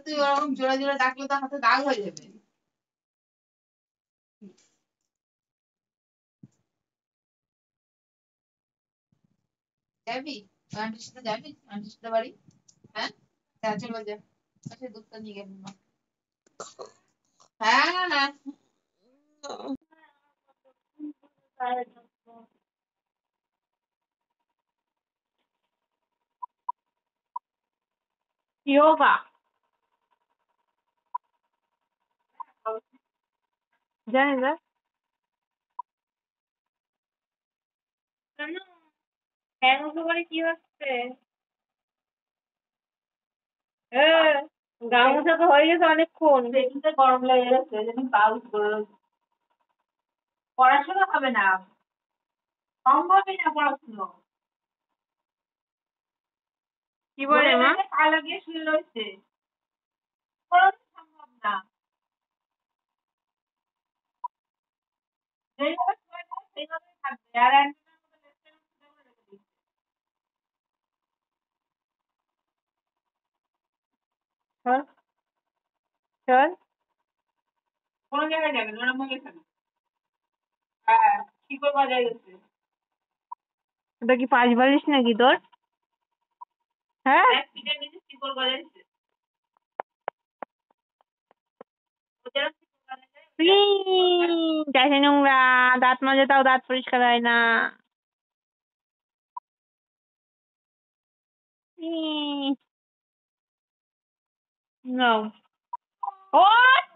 তুই ওরকম জোরে জোরে ডাকলে তো হাতে দাগ হয়ে যাবে। যাবি আন্টির সাথে, যাবি আন্টির সাথে বাড়ি? হ্যাঁ, চল যা, আচ্ছা দুধটা নিয়ে গেল না। হ্যাঁ হ্যাঁ। yoga জানি না কেন করে কি হচ্ছে। গা মোছা তো হয়ে গেছে অনেকক্ষণ, সেদিনতে গরম লেগে গেছে, যেদিন পাউস করে পড়াশোনা হবে না, সম্ভবই না পড়াশুনো। কি বলে মা? পা লাগিয়ে শুয়ে রয়েছে, সম্ভব না। যেইভাবে শুয়ে রয়েছে সেইভাবেই থাকবে, আর চল চল, কোনো জায়গায় যাবে না, ওরা গেছে। হ্যাঁ, শিকড় বাজায় গেছে। ওটা কি পাঁচ বালিশ নাকি তোর? হ্যাঁ, পিঠের নিচে শিকড় বাজাইছে। চাইছে নোংরা, দাঁত মাজে তাও দাঁত পরিষ্কার হয় না। No. What?